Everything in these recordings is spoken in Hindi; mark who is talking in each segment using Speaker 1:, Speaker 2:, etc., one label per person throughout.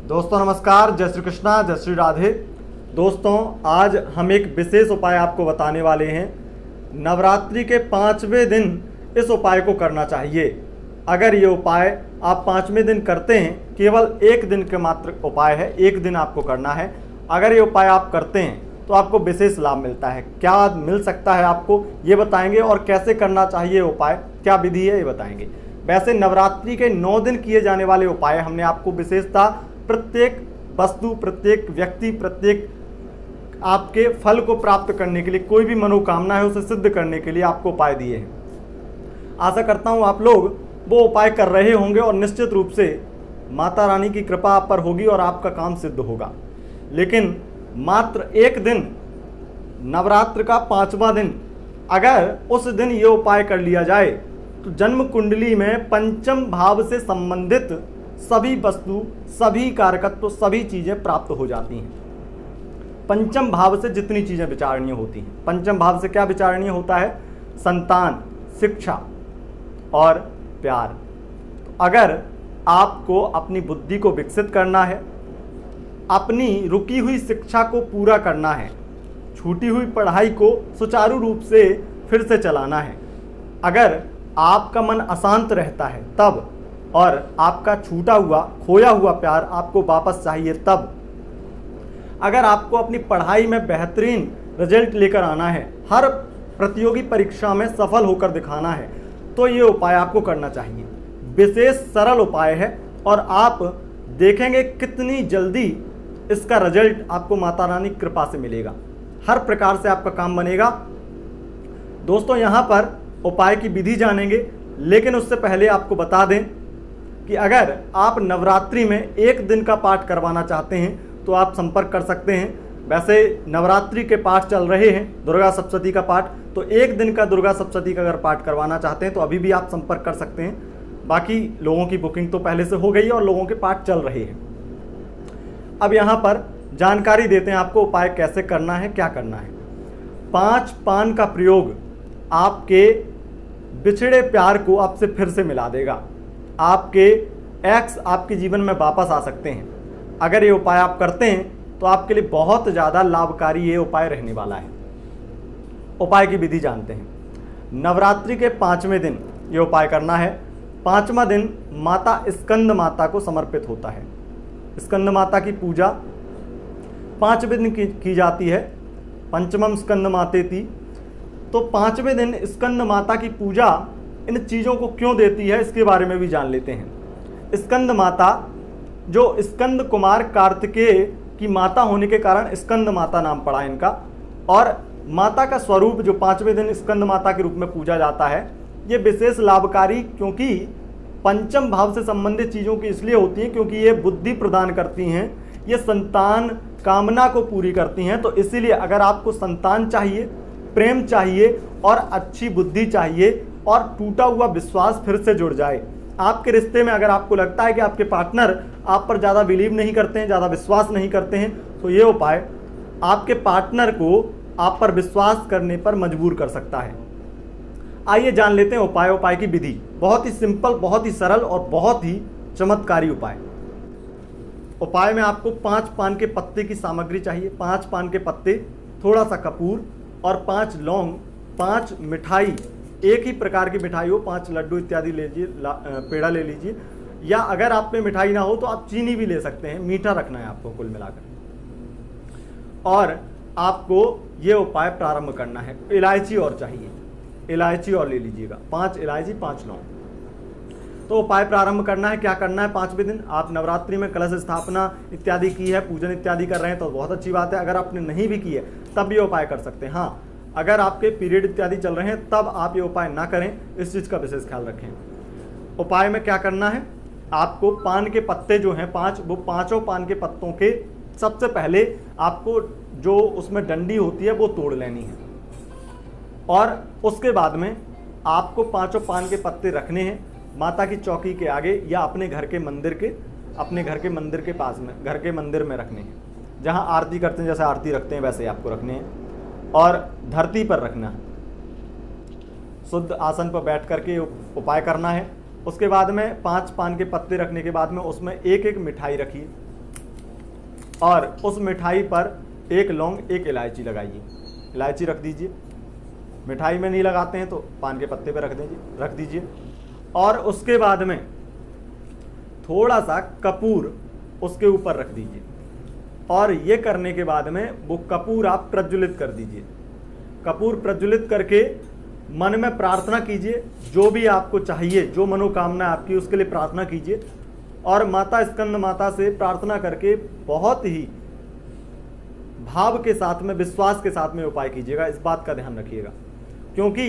Speaker 1: दोस्तों नमस्कार, जय श्री कृष्णा, जय श्री राधे। दोस्तों आज हम एक विशेष उपाय आपको बताने वाले हैं। नवरात्रि के 5वें दिन इस उपाय को करना चाहिए। अगर ये उपाय आप 5वें दिन करते हैं, केवल एक दिन के मात्र उपाय है, एक दिन आपको करना है। अगर ये उपाय आप करते हैं तो आपको विशेष लाभ मिलता है। क्या मिल सकता है आपको ये बताएंगे, और कैसे करना चाहिए उपाय, क्या विधि है ये बताएंगे। वैसे नवरात्रि के 9 दिन किए जाने वाले उपाय हमने आपको विशेषता प्रत्येक वस्तु, प्रत्येक व्यक्ति, प्रत्येक आपके फल को प्राप्त करने के लिए, कोई भी मनोकामना है उसे सिद्ध करने के लिए आपको उपाय दिए हैं। आशा करता हूँ आप लोग वो उपाय कर रहे होंगे और निश्चित रूप से माता रानी की कृपा आप पर होगी और आपका काम सिद्ध होगा। लेकिन मात्र एक दिन, नवरात्र का 5वां दिन, अगर उस दिन ये उपाय कर लिया जाए तो जन्म कुंडली में पंचम भाव से संबंधित सभी वस्तु, सभी कारकत्व, सभी चीजें प्राप्त हो जाती हैं। पंचम भाव से जितनी चीजें विचारणीय होती हैं, पंचम भाव से क्या विचारणीय होता है? संतान, शिक्षा और प्यार। तो अगर आपको अपनी बुद्धि को विकसित करना है, अपनी रुकी हुई शिक्षा को पूरा करना है, छूटी हुई पढ़ाई को सुचारू रूप से फिर से चलाना है, अगर आपका मन अशांत रहता है तब, और आपका छूटा हुआ, खोया हुआ प्यार आपको वापस चाहिए तब, अगर आपको अपनी पढ़ाई में बेहतरीन रिजल्ट लेकर आना है, हर प्रतियोगी परीक्षा में सफल होकर दिखाना है, तो ये उपाय आपको करना चाहिए। विशेष सरल उपाय है और आप देखेंगे कितनी जल्दी इसका रिजल्ट आपको माता रानी की कृपा से मिलेगा। हर प्रकार से आपका काम बनेगा। दोस्तों यहाँ पर उपाय की विधि जानेंगे, लेकिन उससे पहले आपको बता दें कि अगर आप नवरात्रि में एक दिन का पाठ करवाना चाहते हैं तो आप संपर्क कर सकते हैं। वैसे नवरात्रि के पाठ चल रहे हैं, दुर्गा सप्तशती का पाठ, तो एक दिन का दुर्गा सप्तशती का अगर पाठ करवाना चाहते हैं तो अभी भी आप संपर्क कर सकते हैं। बाकी लोगों की बुकिंग तो पहले से हो गई है और लोगों के पाठ चल रहे हैं। अब यहाँ पर जानकारी देते हैं आपको उपाय कैसे करना है, क्या करना है। 5 पान का प्रयोग आपके बिछड़े प्यार को आपसे फिर से मिला देगा। आपके एक्स आपके जीवन में वापस आ सकते हैं। अगर ये उपाय आप करते हैं तो आपके लिए बहुत ज़्यादा लाभकारी ये उपाय रहने वाला है। उपाय की विधि जानते हैं। नवरात्रि के 5वें दिन ये उपाय करना है। 5वां दिन माता स्कंद माता को समर्पित होता है। स्कंद माता की पूजा 5वें दिन की जाती है। पंचमम स्कंद मातेति। तो 5वें दिन स्कंद माता की पूजा इन चीज़ों को क्यों देती है, इसके बारे में भी जान लेते हैं। स्कंद माता, जो स्कंद कुमार कार्तिकेय की माता होने के कारण स्कंद माता नाम पड़ा इनका, और माता का स्वरूप जो 5वें दिन स्कंद माता के रूप में पूजा जाता है, ये विशेष लाभकारी क्योंकि पंचम भाव से संबंधित चीज़ों की इसलिए होती हैं क्योंकि ये बुद्धि प्रदान करती हैं, ये संतान कामना को पूरी करती हैं। तो इसीलिए अगर आपको संतान चाहिए, प्रेम चाहिए और अच्छी बुद्धि चाहिए और टूटा हुआ विश्वास फिर से जुड़ जाए, आपके रिश्ते में अगर आपको लगता है कि आपके पार्टनर आप पर ज़्यादा बिलीव नहीं करते हैं, ज़्यादा विश्वास नहीं करते हैं, तो ये उपाय आपके पार्टनर को आप पर विश्वास करने पर मजबूर कर सकता है। आइए जान लेते हैं उपाय की विधि। बहुत ही सिंपल, बहुत ही सरल और बहुत ही चमत्कारी उपाय। उपाय में आपको 5 पान के पत्ते की सामग्री चाहिए। 5 पान के पत्ते, थोड़ा सा कपूर और 5 लौंग, 5 मिठाई, एक ही प्रकार की मिठाई हो, 5 लड्डू इत्यादि ले लीजिए, पेड़ा ले लीजिए, या अगर आप में मिठाई ना हो तो आप चीनी भी ले सकते हैं। मीठा रखना है आपको कुल मिलाकर। और आपको ये उपाय प्रारंभ करना है। इलायची और चाहिए, इलायची और ले लीजिएगा, 5 इलायची, 5 लौंग। तो उपाय प्रारंभ करना है। क्या करना है? 5वें दिन आप नवरात्रि में कलश स्थापना इत्यादि की है, पूजन इत्यादि कर रहे हैं तो बहुत अच्छी बात है। अगर आपने नहीं भी की है तब भी उपाय कर सकते हैं। हाँ, अगर आपके पीरियड इत्यादि चल रहे हैं तब आप ये उपाय ना करें, इस चीज़ का विशेष ख्याल रखें। उपाय में क्या करना है? आपको पान के पत्ते जो हैं 5, वो 5 पान के पत्तों के सबसे पहले आपको जो उसमें डंडी होती है वो तोड़ लेनी है, और उसके बाद में आपको 5 पान के पत्ते रखने हैं माता की चौकी के आगे या अपने घर के मंदिर के पास में, घर के मंदिर में रखने हैं, जहां आरती करते हैं, जैसे आरती रखते हैं वैसे आपको रखने हैं, और धरती पर रखना है। शुद्ध आसन पर बैठ करके उपाय करना है। उसके बाद में 5 पान के पत्ते रखने के बाद में उसमें एक एक मिठाई रखिए, और उस मिठाई पर एक लौंग एक इलायची लगाइए। इलायची रख दीजिए, मिठाई में नहीं लगाते हैं तो पान के पत्ते पे रख दीजिए। और उसके बाद में थोड़ा सा कपूर उसके ऊपर रख दीजिए और ये करने के बाद में वो कपूर आप प्रज्वलित कर दीजिए। कपूर प्रज्वलित करके मन में प्रार्थना कीजिए, जो भी आपको चाहिए, जो मनोकामना आपकी उसके लिए प्रार्थना कीजिए। और माता स्कंद माता से प्रार्थना करके बहुत ही भाव के साथ में, विश्वास के साथ में उपाय कीजिएगा। इस बात का ध्यान रखिएगा, क्योंकि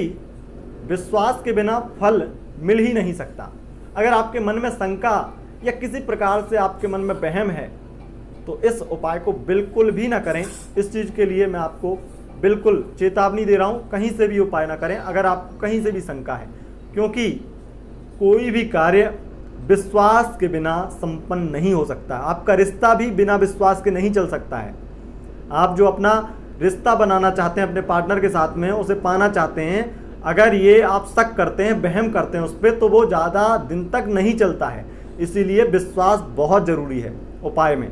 Speaker 1: विश्वास के बिना फल मिल ही नहीं सकता। अगर आपके मन में शंका या किसी प्रकार से आपके मन में वहम है तो इस उपाय को बिल्कुल भी ना करें। इस चीज़ के लिए मैं आपको बिल्कुल चेतावनी दे रहा हूं, कहीं से भी उपाय ना करें अगर आपको कहीं से भी शंका है, क्योंकि कोई भी कार्य विश्वास के बिना संपन्न नहीं हो सकता। आपका रिश्ता भी बिना विश्वास के नहीं चल सकता है। आप जो अपना रिश्ता बनाना चाहते हैं अपने पार्टनर के साथ में, उसे पाना चाहते हैं, अगर ये आप शक करते हैं, वहम करते हैं उस पर, तो वो ज़्यादा दिन तक नहीं चलता है। इसीलिए विश्वास बहुत ज़रूरी है उपाय में।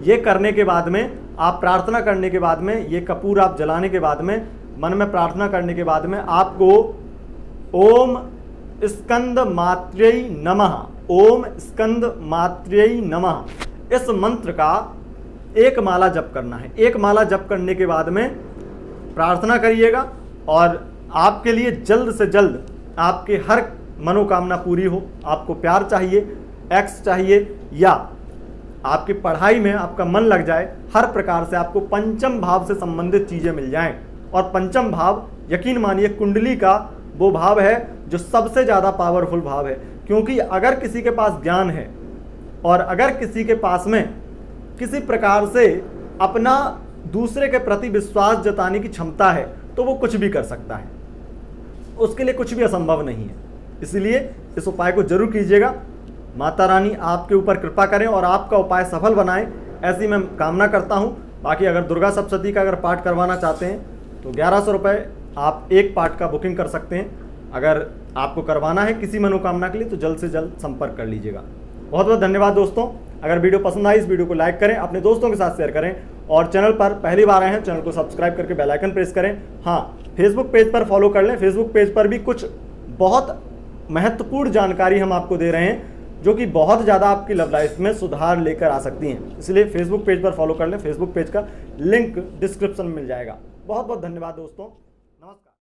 Speaker 1: ये करने के बाद में, आप प्रार्थना करने के बाद में, ये कपूर आप जलाने के बाद में, मन में प्रार्थना करने के बाद में आपको ओम स्कंद मात्र्यै नमः, ओम स्कंद मात्र्यै नमः इस मंत्र का एक माला जप करना है। एक माला जप करने के बाद में प्रार्थना करिएगा और आपके लिए जल्द से जल्द आपके हर मनोकामना पूरी हो। आपको प्यार चाहिए, एक्स चाहिए, या आपकी पढ़ाई में आपका मन लग जाए, हर प्रकार से आपको पंचम भाव से संबंधित चीज़ें मिल जाएं। और पंचम भाव, यकीन मानिए, कुंडली का वो भाव है जो सबसे ज़्यादा पावरफुल भाव है। क्योंकि अगर किसी के पास ज्ञान है और अगर किसी के पास में किसी प्रकार से अपना दूसरे के प्रति विश्वास जताने की क्षमता है तो वो कुछ भी कर सकता है, उसके लिए कुछ भी असंभव नहीं है। इसलिए इस उपाय को जरूर कीजिएगा। माता रानी आपके ऊपर कृपा करें और आपका उपाय सफल बनाएं, ऐसी मैं कामना करता हूं। बाकी अगर दुर्गा सप्तशती का अगर पाठ करवाना चाहते हैं तो 1100 रुपये आप एक पाठ का बुकिंग कर सकते हैं। अगर आपको करवाना है किसी मनोकामना के लिए तो जल्द से जल्द संपर्क कर लीजिएगा। बहुत बहुत धन्यवाद दोस्तों। अगर वीडियो पसंद आई, इस वीडियो को लाइक करें, अपने दोस्तों के साथ शेयर करें और चैनल पर पहली बार आए हैं चैनल को सब्सक्राइब करके बेल आइकन प्रेस करें। हाँ, फेसबुक पेज पर फॉलो कर लें। फेसबुक पेज पर भी कुछ बहुत महत्वपूर्ण जानकारी हम आपको दे रहे हैं जो कि बहुत ज़्यादा आपकी लव लाइफ में सुधार लेकर आ सकती हैं। इसलिए फेसबुक पेज पर फॉलो कर लें। फेसबुक पेज का लिंक डिस्क्रिप्शन में मिल जाएगा। बहुत बहुत धन्यवाद दोस्तों।